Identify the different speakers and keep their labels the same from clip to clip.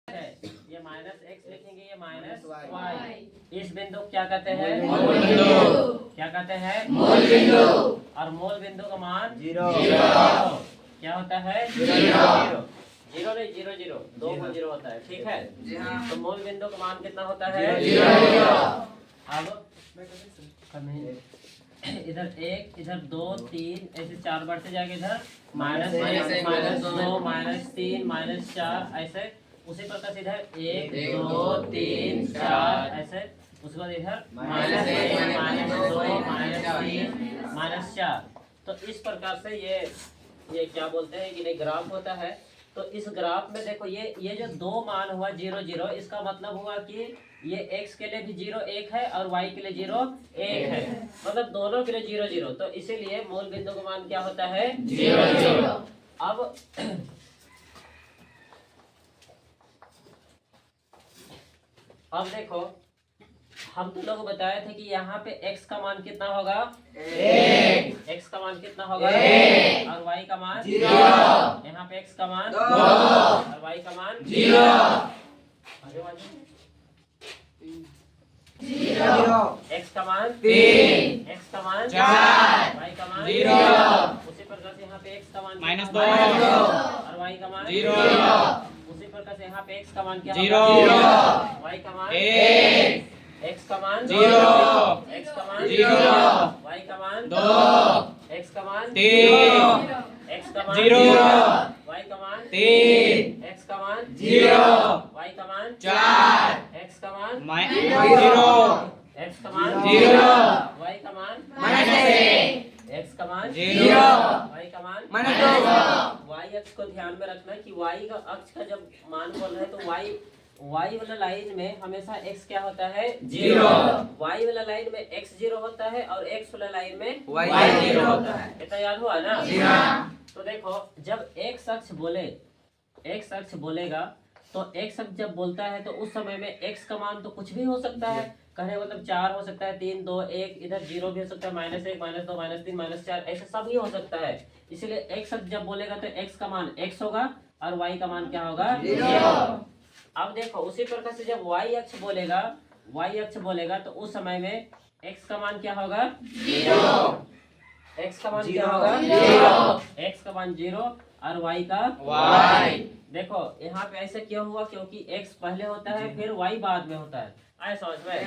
Speaker 1: ये minus x लिखेंगे, ये माइनस वाई। इस बिंदु को क्या कहते हैं? क्या कहते हैं? मूल बिंदु। और मूल बिंदु का मान 0। क्या होता है? 0 नहीं, 0 0 दो को 0 होता है। ठीक है, तो मूल बिंदु का मान कितना होता है? 0। अब इधर 1, इधर 2 3 ऐसे 4 बढ़ते जाएंगे, इधर माइनस -2 -3 -4 ऐसे। उसी प्रकार से इधर 1 2 3 4 ऐसे। उसके बाद इधर -1 -2 -3 -4। तो इस प्रकार से ये क्या बोलते हैं कि ग्राफ होता है। तो इस ग्राफ में देखो ये जो दो मान हुआ 0 0, इसका मतलब हुआ कि ये x के लिए भी 0 1 है और y के लिए 0 1 है, मतलब दोनों के लिए 0 0। तो इसीलिए मूल बिंदु का मान क्या होता है? 0 0। अब देखो, हम तो लोग बताए थे कि यहाँ पे x का मान कितना होगा? 1। x का मान कितना होगा? 1। और y का मान 0। यहाँ पे x का मान 2 और y का मान 0। x का मान 3, x का मान 4, y का मान 0। उसी प्रकार से यहाँ पे x का मान -2 और y का मान 0। उसी प्रकार से यहाँ पे x का मान क्या होगा? 0। y का मान 1, x का मान 0, x का मान 0, y का मान 2, x का मान 3, x का मान 0, y का मान 3, x का मान 0, y का मान 4, x का मान 0, x का मान 0, y का मान -1, x का मान 0, y का मान -2। y अक्ष को ध्यान में रखना कि y का अक्ष का जब मान बोल रहे हैं तो y वाला लाइन में हमेशा x क्या होता है? 0। y वाला लाइन में x 0 होता है और x वाला लाइन में y 0 होता है। इतना याद हुआ ना? तो देखो, जब x अक्ष बोलेगा तो x अक्ष जब बोलता है तो उस समय में x का मान तो कुछ भी हो सकता है। कहने मतलब 4 हो सकता है, 3 2 1, इधर 0 भी हो सकता है, -1 -2 -3 -4 ऐसे सब ही हो सकता है। इसलिए x अक्ष जब बोलेगा तो x का मान x होगा और y का मान क्या होगा? 0। अब देखो, उसी प्रकार से जब y अक्ष बोलेगा तो उस समय में x का मान क्या होगा? 0। x का मान क्या होगा? 0। x का मान 0 और y का y। देखो यहाँ पे ऐसे क्यों हुआ? क्योंकि x पहले होता है फिर y बाद में होता है। आए समझ में?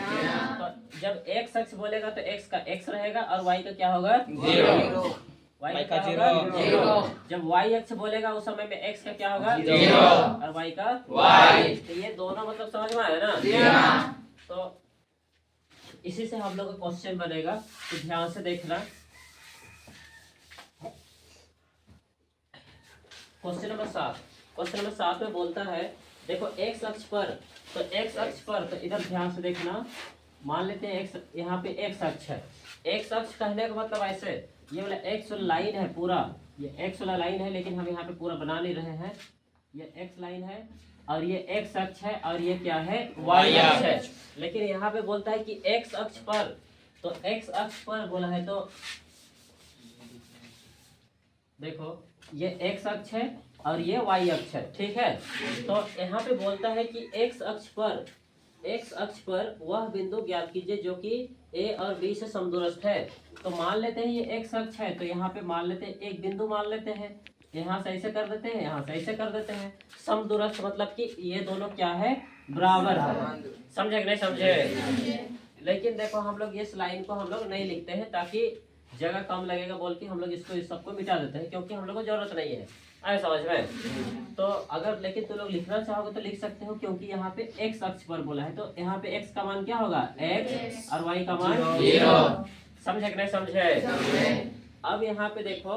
Speaker 1: तो जब x अक्ष बोलेगा तो x का x रहेगा और y का क्या होगा? 0। y का 0। जब y अक्ष बोलेगा उस समय में x का क्या होगा? 0 और y का y। तो ये दोनों मतलब समझ में आया ना? तो इसी से हम लोग का क्वेश्चन बनेगा, तो ध्यान से देखना। क्वेश्चन नंबर 7 में बोलता है, देखो x अक्ष पर तो इधर ध्यान से देखना। मान लेते हैं x, यहाँ पे x अक्ष है। x अक्ष कहने का मतलब ऐसे, ये वाला x वाला लाइन है पूरा, ये x वाला लाइन है, लेकिन हम यहाँ पे पूरा बना नहीं रहे हैं। ये x लाइन है और ये x अक्ष है और ये क्या है? y अक्ष है। लेकिन यहाँ पे बोलता है कि x अक्ष पर, तो x अक्ष पर बोला है तो देखो ये x अक्ष है और ये y अक्ष है। ठीक है, तो यहाँ पे बोलता है कि x अक्ष पर वह बिंदु ज्ञात कीजिए जो कि a और b से समदूरस्थ है। तो मान लेते हैं ये x अक्ष है, तो यहाँ पे मान लेते हैं एक बिंदु मान लेते हैं, यहाँ से ऐसे कर देते हैं, यहाँ से ऐसे कर देते हैं। समदूरस्थ मतलब कि ये दोनों क्या है? बराबर है। समझे कि नहीं समझे? लेकिन देखो, हम लोग इस लाइन को हम लोग नहीं लिखते हैं ताकि जगह कम लगेगा बोल के हम लोग इसको इस सबको मिटा देते हैं, क्योंकि हम लोग को जरूरत नहीं है। आए समझ में? तो अगर लेकिन तुम लोग लिखना चाहोगे तो लिख सकते हो, क्योंकि यहाँ पे x अक्ष पर बोला है तो यहाँ पे x का मान क्या होगा? x और y का मान 0। समझे कि नहीं समझे? अब यहाँ पे देखो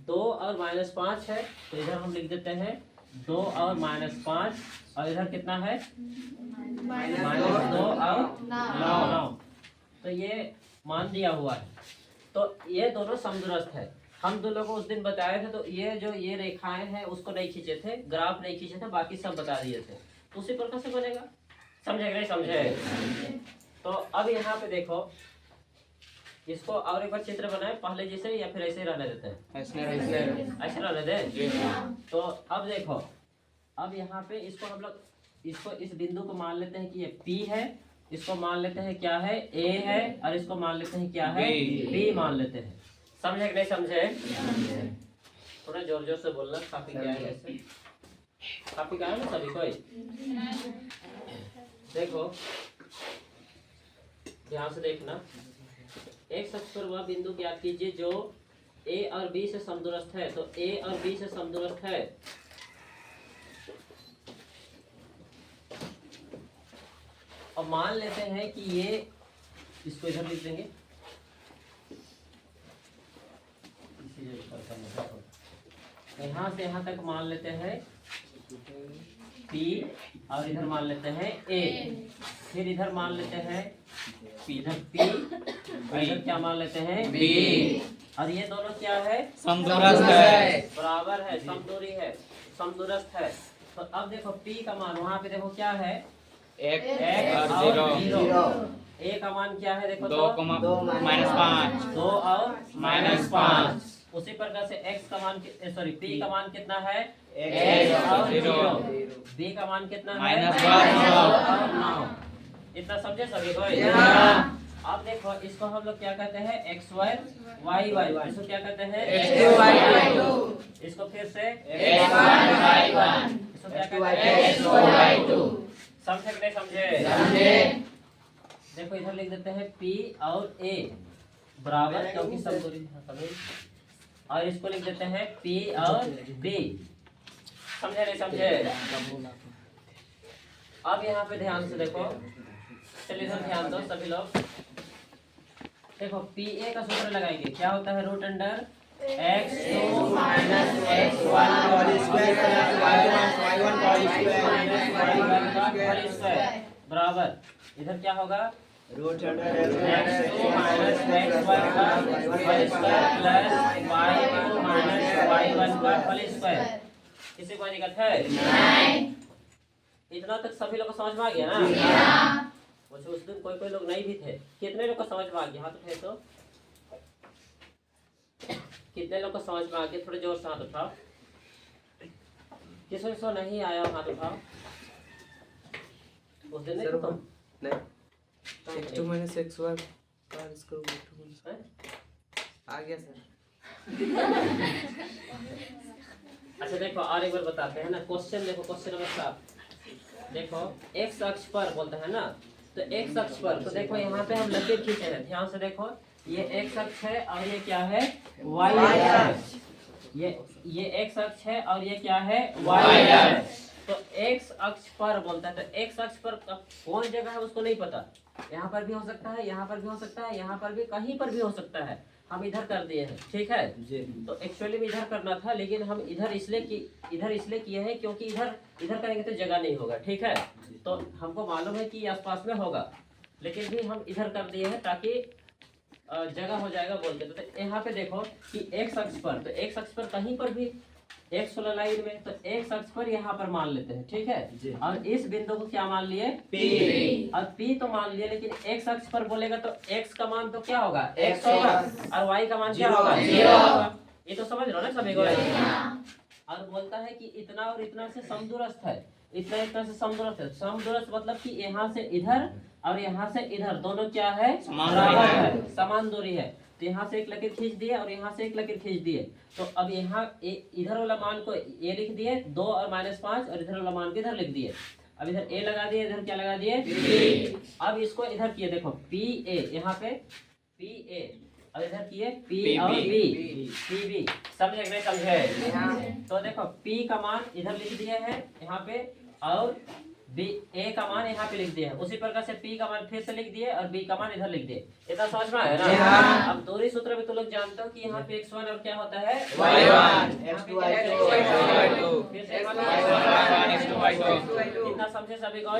Speaker 1: 2 और -5 है, तो इधर हम लिख देते हैं 2 और -5, और इधर कितना है? -2 और 9। तो ये मान दिया हुआ है, तो ये दोनों समदूरस्थ है। हम दो लोगों को उस दिन बताए थे, तो ये रेखाएं हैं उसको नहीं खींचे थे, ग्राफ नहीं खींचे थे, बाकी सब बता दिए थे। तो उसी प्रकार से बनेगा। समझे नहीं समझे? तो अब यहाँ पे देखो, इसको और एक बार चित्र बनाए पहले जैसे, या फिर ऐसे रहने देते हैं? ऐसे रहने दें। तो अब देखो, अब यहाँ पे इसको हम लोग इसको इस बिंदु को मान लेते हैं कि ये P है, इसको मान लेते हैं क्या है A है, और इसको मान लेते हैं क्या है B मान लेते हैं। समझे कि नहीं समझे? थोड़ा जोर जोर से बोलना। काफी क्या है ऐसे, काफी क्या है ना सभी कोई। देखो ध्यान से देखना, एक अक्ष पर वह बिंदु ज्ञात कीजिए जो A और B से समदूरस्थ है। तो A और B से समदूरस्थ है, और मान लेते हैं कि ये, इसको इधर लिख देंगे, यहाँ से यहाँ तक मान लेते हैं P, और इधर मान लेते हैं A, फिर इधर मान लेते हैं इधर P, और इधर क्या मान लेते हैं B, और ये दोनों क्या है
Speaker 2: समदूरस्थ है,
Speaker 1: बराबर है, समदूरी है, समदूरस्थ है। तो अब देखो P का मान वहाँ पे देखो क्या है,
Speaker 2: एक
Speaker 1: और
Speaker 2: और जीरो।
Speaker 1: A का मान क्या है देखो,
Speaker 2: 2,-5
Speaker 1: 2 और -5। उसी प्रकार से x का मान सॉरी P का मान कितना है, x और 0। B का मान कितना है, -9। इतना समझे सभी कोई? अब देखो इसको हम लोग क्या कहते हैं, x y y y। इसको क्या कहते हैं,
Speaker 2: x2 y2।
Speaker 1: इसको फिर से
Speaker 2: x1 y1।
Speaker 1: इसको क्या कहते हैं,
Speaker 2: x2 y2।
Speaker 1: समझे कि नहीं समझे? देखो इधर लिख देते हैं P और A बराबर, क्योंकि समदूरी है, और इसको लिख देते हैं P और B। समझे नहीं समझे? अब यहाँ पे ध्यान से देखो, चलिए इधर ध्यान दो सभी लोग। देखो PA का सूत्र लगाएंगे, क्या होता है, रूट अंडर x2 - x1 बराबर, इधर क्या होगा,
Speaker 3: रूट अंडर
Speaker 1: x2 - x1 का whole square plus y2 - y1 का होल स्क्वायर। किसी कोई दिक्कत है? नहीं। इतना तक सभी लोग को समझ में आ गया ना? वैसे उस दिन कोई लोग नहीं भी थे। कितने लोग को समझ में आ गया? हाथ उठाए तो। कितने लोग को समझ में आ गया? थोड़े जोर से हाथ उठाओ। किसको नहीं आया हाथ उठाओ। उस दिन नहीं तुम?
Speaker 3: नहीं x2 - x1 का इसको आ गया सर।
Speaker 1: अच्छा देखो और एक बार बताते हैं ना, क्वेश्चन देखो, क्वेश्चन नंबर 7 देखो, x अक्ष पर बोलते हैं ना, तो x अक्ष पर, तो देखो यहाँ पे हम लकीर खींचे हैं, ध्यान से देखो, ये x अक्ष है और ये क्या है, y अक्ष। ये x अक्ष है और ये क्या है, y अक्ष। तो x अक्ष पर बोलता है, तो x अक्ष पर कौन जगह है उसको नहीं पता। यहाँ पर भी हो सकता है, यहाँ पर भी हो सकता है, यहाँ पर भी, कहीं पर भी हो सकता है। हम इधर कर दिए हैं, ठीक है। तो एक्चुअली में इधर करना था, लेकिन हम इधर इसलिए किए हैं क्योंकि इधर करेंगे तो जगह नहीं होगा, ठीक है। तो हमको मालूम है कि आसपास में होगा, लेकिन भी हम इधर कर दिए हैं ताकि जगह हो जाएगा बोल के। तो यहाँ पे देखो कि x अक्ष पर, तो x अक्ष पर कहीं पर भी x वाला लाइन में, तो x अक्ष पर यहाँ पर मान लेते हैं, ठीक है। और इस बिंदु को क्या मान लिए, P। और P तो मान लिए, लेकिन x अक्ष पर बोलेगा तो x का मान तो क्या होगा, x होगा, और y का मान क्या होगा, 0 होगा। ये तो समझ लो ना सभी को। और बोलता है कि इतना और इतना से समदूरस्थ है, इतना से समदूरस्थ है। समदूरस्थ मतलब कि यहाँ से इधर और यहाँ से इधर दोनों क्या है, बराबर है, समान दूरी है। तो यहाँ से एक लकीर खींच दिए और यहाँ से एक लकीर खींच दिए। तो अब यहाँ इधर वाला मान को ये लिख दिए 2 और -5, और इधर वाला मान को इधर लिख दिए। अब इधर a लगा दिए, इधर क्या लगा दिए, b। अब इसको इधर किए, देखो PA, यहाँ पे PA, और इधर किए P और B। समझे नहीं समझे? तो देखो P का मान इधर लिख दिए हैं यहाँ पे, और A का मान यहाँ पे लिख दिए हैं। उसी प्रकार से P का मान फिर से लिख दिए और B का मान इधर लिख दिए। इतना समझ में आया ना? अब दूरी सूत्र में तो लोग जानते हो कि यहाँ पे x1 और क्या होता है, y1, x2 y2, फिर से इतना समझे सभी को?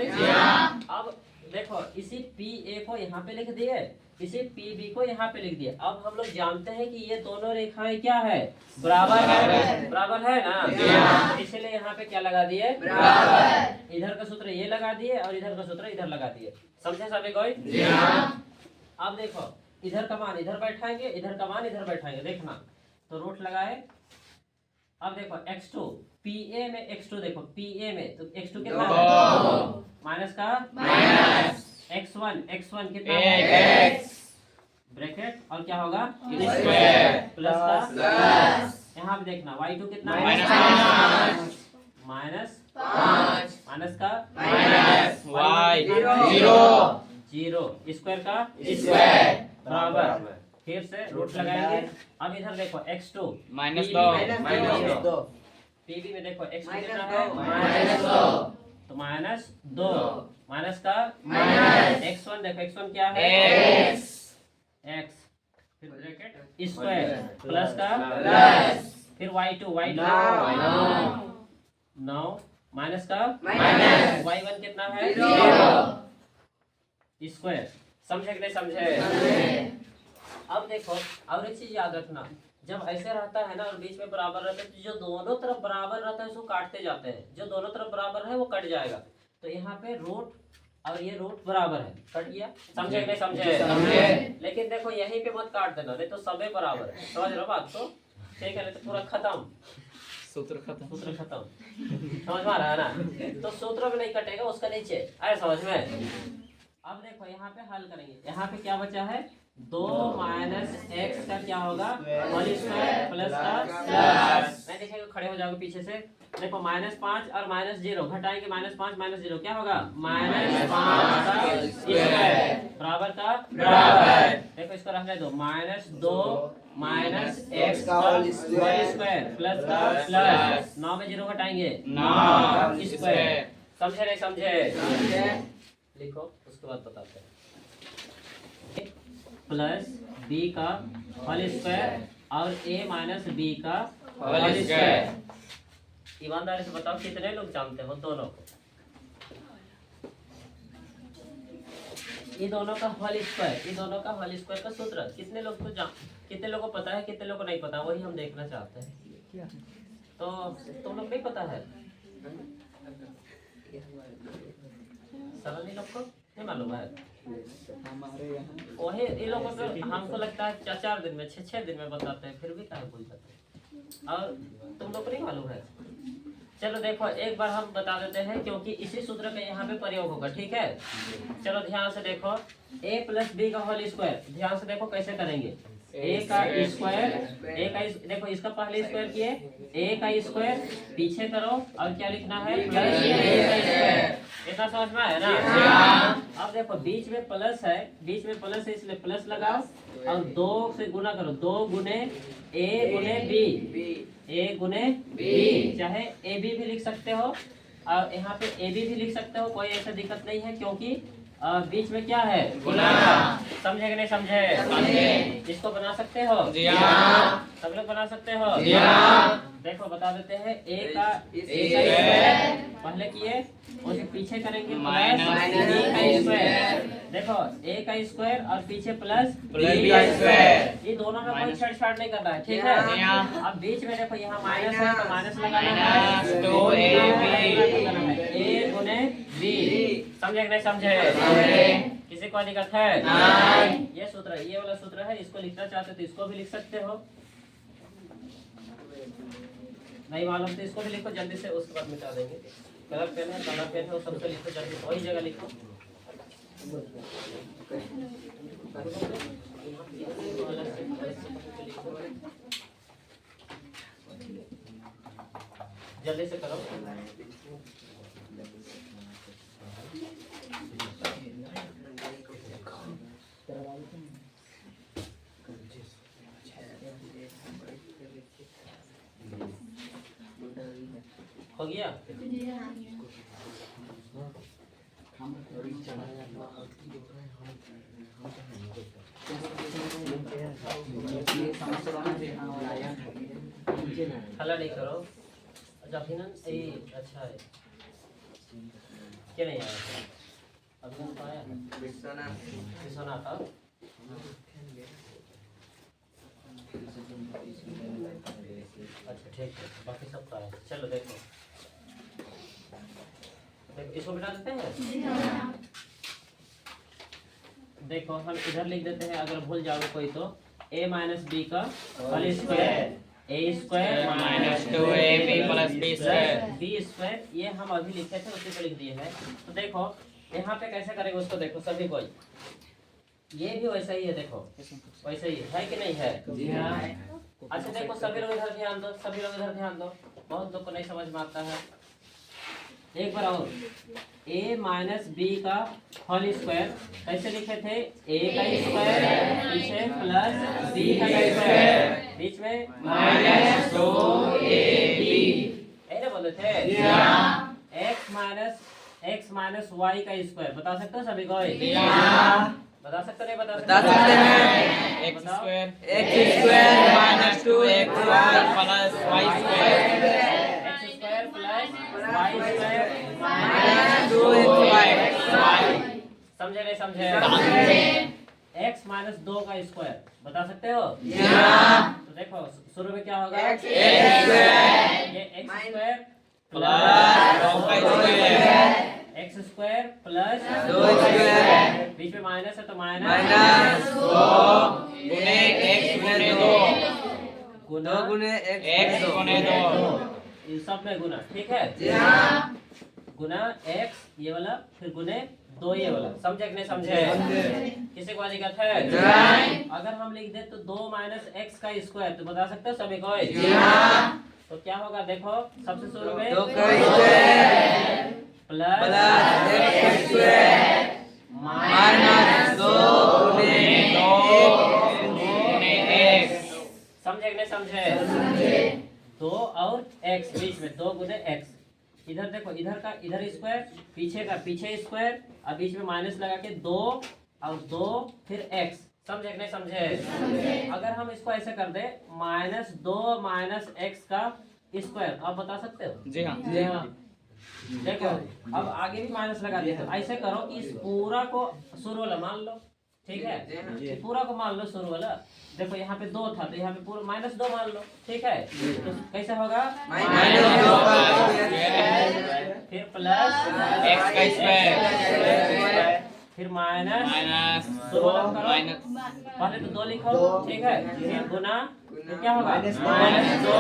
Speaker 1: अब देखो इसी PA को यहाँ पे लिख दिए, इसी PB को यहाँ पे लिख दिए। अब हम लोग जानते हैं कि ये दोनों रेखाएं क्या है, बराबर है, बराबर है ना। इसलिए यहाँ पे क्या लगा दिए, बराबर। इधर का सूत्र ये लगा दिए और इधर का सूत्र इधर लगा दिए। समझे सभी कोई? अब देखो इधर का मान इधर बैठाएंगे, इधर का मान इधर बैठाएंगे, देखना। तो रूट लगाए, अब देखो x2 PA में x2 देखो PA में तो x2 कितना है माइनस का x1 कितना है ब्रैकेट और क्या होगा प्लस का यहाँ पे देखना y2 कितना है माइनस का जीरो स्क्वायर का बराबर फिर से रूट लगाएंगे। अब इधर देखो x2
Speaker 2: -2
Speaker 1: PB में देखो x2 कितना है तो -2 माइनस का x1 देखो x1 क्या है x फिर ब्रैकेट स्क्वायर प्लस का फिर y2 9 माइनस का y1 कितना है स्क्वायर। समझे कि नहीं समझे? अब देखो और एक चीज याद रखना, जब ऐसे रहता है ना और बीच में बराबर रहता है तो जो दोनों तरफ बराबर रहता है उसको काटते जाते हैं, जो दोनों तरफ बराबर है वो कट जाएगा। तो यहाँ पे रूट और ये रूट बराबर है, कट गया। समझे कि नहीं समझे? लेकिन देखो यहीं पे मत काट देना, नहीं तो सबे बराबर है। समझ रहे हो बात को? ठीक है, नहीं तो पूरा खत्म, सूत्र खत्म। समझ में आ रहा है ना? तो सूत्र में नहीं कटेगा, उसका नीचे आए समझ में। अब देखो यहाँ पे हल करेंगे, यहाँ पे क्या बचा है 2 माइनस एक्स का क्या होगा होल स्क्वायर प्लस का प्लस नहीं देखिएगा, खड़े हो जाओगे पीछे से। देखो -5 और -0 घटाएंगे, -5 -0 क्या होगा -5 का स्क्वायर बराबर का बराबर। देखो इसको रहने दो -2 माइनस एक्स का होल स्क्वायर प्लस का प्लस 9 में 0 घटाएंगे 9 स्क्वायर। समझे नहीं समझे? लिखो उसके बाद बताते हैं। प्लस बी का होल स्क्वायर और a माइनस बी का होल स्क्वायर। ईमानदारी से बताओ कितने लोग जानते हो दोनों को? ये दोनों का होल स्क्वायर का सूत्र कितने लोग को कितने लोगों को पता है, कितने लोगों को नहीं पता, वही हम देखना चाहते हैं। तो तुम लोग नहीं पता है, सरल लोग को नहीं मालूम है। वही इन लोगों को हमको लगता है 4 दिन में 6 दिन में बताते हैं, फिर भी क्या भूल जाते हैं। और तुम लोग को नहीं मालूम है। चलो देखो एक बार हम बता देते हैं, क्योंकि इसी सूत्र का यहाँ पे प्रयोग होगा। ठीक है, चलो ध्यान से देखो a प्लस बी का होल स्क्वायर। ध्यान से देखो कैसे करेंगे। a का स्क्वायर देखो इसका पहले स्क्वायर किए, a का स्क्वायर पीछे करो और क्या लिखना है प्लस a का स्क्वायर। इतना समझ में आया ना? अब देखो बीच में प्लस है इसलिए प्लस लगाओ और 2 से गुना करो, 2 गुने a गुने b, चाहे ab भी लिख सकते हो और यहाँ पे ab भी लिख सकते हो, कोई ऐसा दिक्कत नहीं है, क्योंकि बीच में क्या है गुना। समझे कि नहीं समझे? इसको बना सकते हो? सब लोग बना सकते हो? देखो बता देते हैं a का स्क्वायर पहले किए, उसके पीछे करेंगे प्लस b का स्क्वायर। देखो a का स्क्वायर और पीछे प्लस b का स्क्वायर। ये दोनों में कोई छेड़छाड़ नहीं करना है। ठीक है, अब बीच में देखो यहाँ माइनस है तो माइनस लगाना है, a गुने b। समझे कि नहीं समझे? किसी को दिक्कत है? ये सूत्र है, ये वाला सूत्र है, इसको लिखना चाहते तो इसको भी लिख सकते हो, नहीं मालूम तो इसको भी लिखो जल्दी से, उसके बाद मिटा देंगे। कलर पेन है वो सबसे लिखो जल्दी, वही जगह लिखो। जल्दी से करो। हो गया? हल्ला नहीं करो। अभिनंदन अच्छा है, क्या नहीं आया? अभिनंदन तो आया, विश्वनाथ था। अच्छा ठीक है, बाकी सब का है। चलो देखो इसको मिटा देते हैं। देखो हम इधर लिख देते हैं, अगर भूल जाओगे कोई तो a माइनस बी का whole square A square
Speaker 2: minus 2ab plus B square.
Speaker 1: B square, ये हम अभी लिखे थे उसी को लिख दिए हैं। तो देखो यहाँ पे कैसे करेंगे उसको, देखो सभी को ये भी वैसा ही है, देखो वैसा ही है कि नहीं है?
Speaker 3: जी हाँ।
Speaker 1: अच्छा देखो सभी लोग इधर ध्यान दो, सभी लोग इधर ध्यान दो, बहुत लोग को नहीं समझ में आता है। एक बार और, a माइनस बी का होल स्क्वायर कैसे लिखे थे? a का स्क्वायर पीछे प्लस b का स्क्वायर बीच में माइनस 2ab ऐसे बोले थे। x माइनस y का स्क्वायर बता सकते हो सभी को? बता सकते नहीं? बता
Speaker 3: सकते हैं।
Speaker 2: X square
Speaker 3: minus 2xy
Speaker 2: plus y square.
Speaker 1: x square plus y square
Speaker 3: minus 2xy।
Speaker 1: समझे नहीं समझे? x माइनस 2 का स्क्वायर बता सकते हो? तो देखो शुरू में क्या होगा?
Speaker 3: x स्क्वायर
Speaker 1: ये x स्क्वायर
Speaker 2: प्लस 2 का square
Speaker 1: x square plus
Speaker 3: 2 square
Speaker 1: बीच में माइनस है तो
Speaker 3: माइनस 2
Speaker 2: गुने x गुने 2
Speaker 1: गुना
Speaker 3: 2 गुने
Speaker 2: x गुने 2।
Speaker 1: इन सब में गुना, ठीक है?
Speaker 3: जी हाँ।
Speaker 1: गुना x ये वाला, फिर गुने 2 ये वाला। समझे कि नहीं समझे? किसी को दिक्कत है? अगर हम लिख दे तो 2 माइनस x का स्क्वायर, तो बता सकते हो सभी को? तो क्या होगा देखो, सबसे शुरू में
Speaker 3: 2 का square
Speaker 1: plus
Speaker 3: x square minus 2 गुने
Speaker 2: x।
Speaker 1: समझे कि नहीं समझे? 2 और x बीच में 2 गुने x। इधर देखो, इधर स्क्वायर, पीछे का पीछे स्क्वायर और बीच में माइनस लगा के 2 और 2 फिर x। समझे कि नहीं समझे? अगर हम इसको ऐसे कर दे माइनस 2 माइनस x का स्क्वायर, आप बता सकते हो?
Speaker 2: जी हाँ।
Speaker 3: जी हाँ।
Speaker 1: देखो अब आगे भी माइनस लगा दे, तो ऐसे करो कि इस पूरा को शुरू वाला मान लो, ठीक है? ये पूरा को मान लो शुरू वाला। देखो यहाँ पे 2 था तो यहाँ पे पूरा माइनस 2 मान लो, ठीक है? तो कैसे होगा?
Speaker 3: माइनस 2 का स्क्वायर
Speaker 1: फिर प्लस
Speaker 2: x का स्क्वायर
Speaker 1: फिर माइनस
Speaker 2: माइनस
Speaker 1: शुरू वाला करो।
Speaker 2: माइनस
Speaker 1: पहले तो 2 लिखो, ठीक है? फिर गुना, तो क्या होगा?
Speaker 3: माइनस
Speaker 1: 2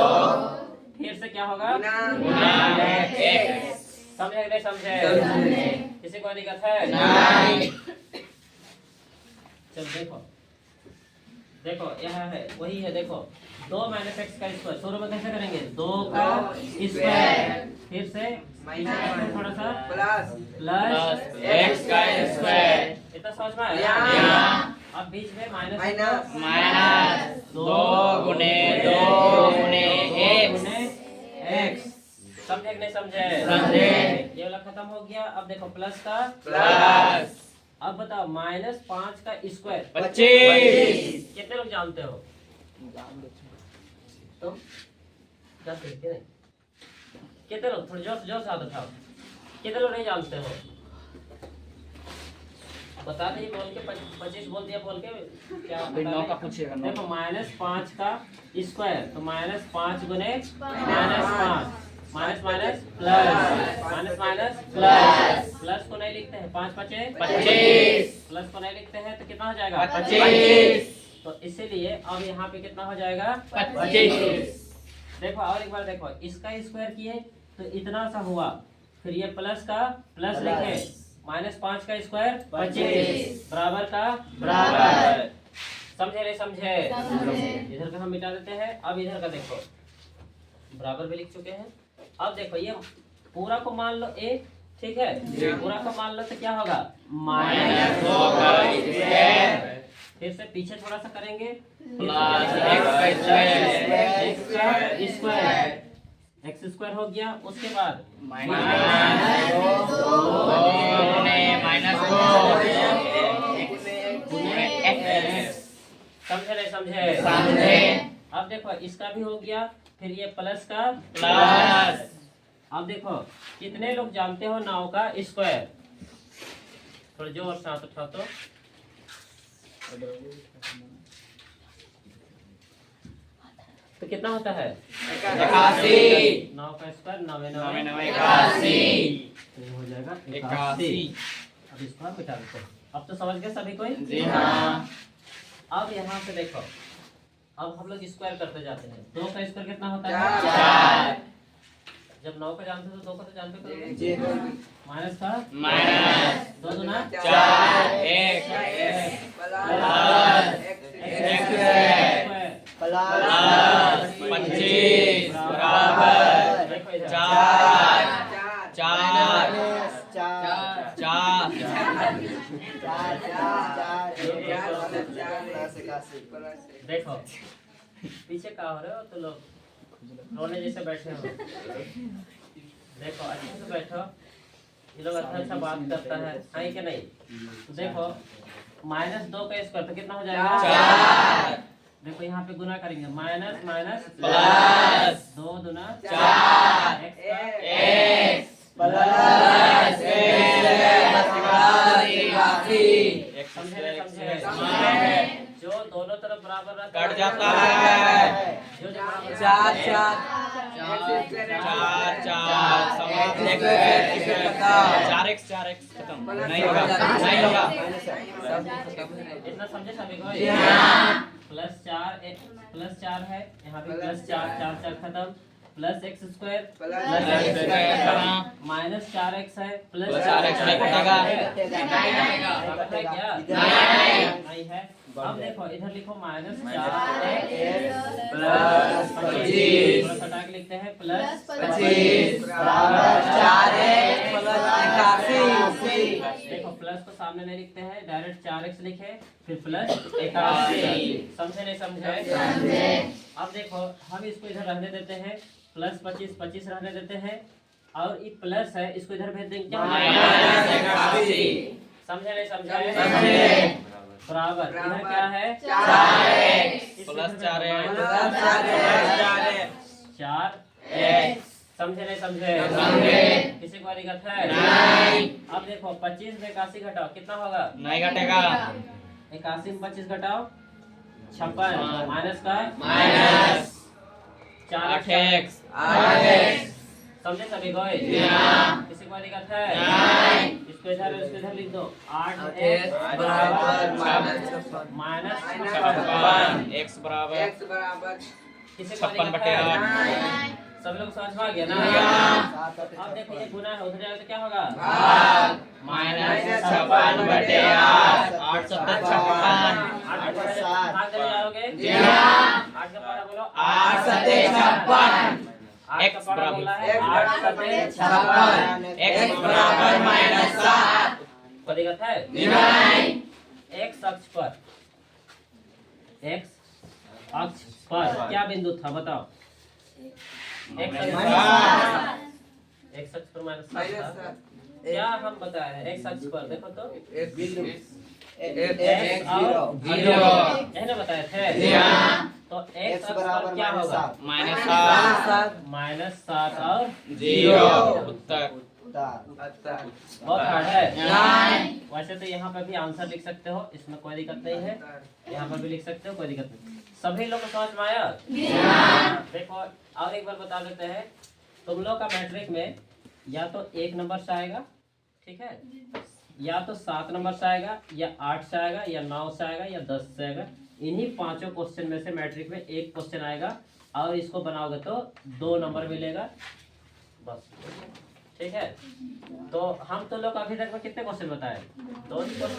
Speaker 1: फिर से क्या होगा?
Speaker 2: गुना x।
Speaker 1: समझे कि नहीं समझे? किसी को दिक्कत है? चलो देखो यहाँ है, वही है। देखो 2 माइनस एक्स का स्क्वायर शुरू में कैसे करेंगे? 2 का स्क्वायर फिर से थोड़ा सा
Speaker 3: प्लस
Speaker 1: प्लस
Speaker 2: x का स्क्वायर
Speaker 1: इतना समझ में आया? अब बीच में माइनस
Speaker 2: माइनस 2 गुने 2 गुने
Speaker 1: x। समझे कि नहीं समझे?
Speaker 2: समझे।
Speaker 1: ये वाला खत्म हो गया। अब देखो प्लस का
Speaker 2: प्लस
Speaker 1: अब बताओ माइनस 5 का स्क्वायर
Speaker 2: 25।
Speaker 1: कितने लोग जानते हो? तुम जानते हो कि नहीं? कितने लोग? थोड़ी जोर से हाथ उठाओ। कितने लोग नहीं जानते हो? बता दीजिए बोल के। 25 बोल दिया बोल के क्या?
Speaker 2: 9 का पूछिएगा।
Speaker 1: देखो माइनस 5 का स्क्वायर तो माइनस 5 गुने minus 5 minus minus plus minus minus plus plus को नहीं लिखते हैं, 5 5
Speaker 2: 25।
Speaker 1: प्लस को नहीं लिखते हैं तो कितना हो जाएगा?
Speaker 2: 25।
Speaker 1: तो इसीलिए अब यहाँ पे कितना हो जाएगा?
Speaker 2: 25।
Speaker 1: देखो और एक बार देखो, इसका स्क्वायर किए तो इतना सा हुआ, फिर ये प्लस का प्लस लिखे, माइनस 5 का स्क्वायर 25 बराबर का बराबर। समझे नहीं समझे? इधर का हम मिटा देते हैं। अब इधर का देखो, बराबर भी लिख चुके हैं। अब देखो ये पूरा को मान लो a, ठीक है? पूरा को मान लो तो क्या होगा? माइनस 2 का स्क्वायर। फिर से पीछे थोड़ा सा करेंगे,
Speaker 2: प्लस x का स्क्वायर
Speaker 1: x का स्क्वायर x स्क्वायर हो गया। उसके बाद
Speaker 2: माइनस 2 गुने माइनस 2 गुने x।
Speaker 1: समझे नहीं समझे?
Speaker 2: समझे।
Speaker 1: अब देखो इसका भी हो गया, फिर ये प्लस का
Speaker 2: प्लस।
Speaker 1: अब देखो कितने लोग जानते हो 9 का स्क्वायर? थोड़ा जोर से हाथ उठाओ तो कितना होता है?
Speaker 2: 81।
Speaker 1: 9 का स्क्वायर 9
Speaker 2: 81।
Speaker 1: तो हो जाएगा
Speaker 2: 81।
Speaker 1: अब इसको आप मिटा देते हैं। अब तो समझ गए सभी कोई?
Speaker 2: जी हाँ।
Speaker 1: अब यहाँ से देखो, अब हम लोग स्क्वायर करते जाते हैं। 2 का स्क्वायर कितना होता है?
Speaker 2: 4
Speaker 1: जब 9 का जानते हो तो 2 का तो जानते हो। माइनस का
Speaker 2: माइनस
Speaker 1: 2 दूना
Speaker 2: 4 1 प्लस 25 बराबर 4 4
Speaker 1: देखो पीछे क्या हो रहे हो तो लोग रोने जैसे बैठे हो। देखो अच्छे से बैठो। ये लोग अच्छा बात करता है कि नहीं? तो देखो -2 का स्क्वायर तो कितना हो जाएगा?
Speaker 2: 4
Speaker 1: देखो यहाँ पे गुना करेंगे। माइनस माइनस
Speaker 2: प्लस
Speaker 1: 2 दूना
Speaker 2: 4
Speaker 1: x समझे? जो दोनों तरफ बराबर रहता
Speaker 2: कट जाता है।
Speaker 1: जो बराबर
Speaker 3: 4
Speaker 2: 4 4x खत्म नहीं होगा नहीं होगा।
Speaker 1: इतना समझे सभी को? +4 है यहाँ पे +4 4 खत्म plus x square minus 4x है प्लस
Speaker 2: 4x नहीं कटेगा।
Speaker 1: क्या नहीं है। अब देखो इधर लिखो -4x प्लस 25 हटा के लिखते हैं प्लस 25 देखो प्लस को सामने नहीं लिखते हैं, डायरेक्ट 4x लिखे फिर प्लस 81। समझे नहीं समझे? अब देखो हम इसको इधर रहने देते हैं प्लस 25 रहने देते हैं और ये प्लस है इसको इधर भेज देंगे क्या? समझे नहीं समझे? बराबर इधर क्या है? 4x
Speaker 2: प्लस 4x
Speaker 1: 4x समझे नहीं समझे? किसी को दिक्कत है? अब देखो 25 में 81 घटाओ कितना होगा?
Speaker 2: नहीं घटेगा।
Speaker 1: 81 में 25 घटाओ 56 माइनस का 4x समझे सभी को? किसी को दिक्कत है? इसको इधर लिख दो 8x माइनस 56
Speaker 2: x बराबर
Speaker 1: किसी को
Speaker 2: 56
Speaker 1: दिक्कत
Speaker 2: बटे
Speaker 1: है?
Speaker 2: 8
Speaker 1: सब लोग समझ में आ गया ना? अब देखो ये गुना है उधर जाएगा तो क्या होगा?
Speaker 2: -56 बटे 8 8 7 56
Speaker 1: 8 जल्दी जाओगे? 8 का पारा बोलो
Speaker 2: 8 7 56
Speaker 1: 8 का पारा बोला है 8 7 56
Speaker 2: x बराबर -7
Speaker 1: को दिक्कत है? x अक्ष पर क्या बिंदु था बताओ? x अक्ष पर -7 था। क्या हम बताए हैं x अक्ष पर? देखो तो x और 0 यही ना बताए थे। तो x अक्ष पर क्या होगा? -7 और
Speaker 2: 0 उत्तर
Speaker 1: बहुत हार्ड है। वैसे तो यहाँ पर भी आंसर लिख सकते हो, इसमें कोई दिक्कत नहीं है। यहाँ पर भी लिख सकते हो, कोई दिक्कत नहीं। सभी लोग को समझ में आया? देखो और एक बार बता देते हैं, तुम लोग का मैट्रिक में या तो 1 नंबर से आएगा, ठीक है, या तो 7 नंबर से आएगा, या 8 से आएगा, या 9 से आएगा, या 10 से आएगा। इन्हीं 5 क्वेश्चन में से मैट्रिक में एक क्वेश्चन आएगा और इसको बनाओगे तो 2 नंबर मिलेगा बस, ठीक है। तो हम तो लोग अभी तक में कितने क्वेश्चन बताए? 2 क्वेश्चन।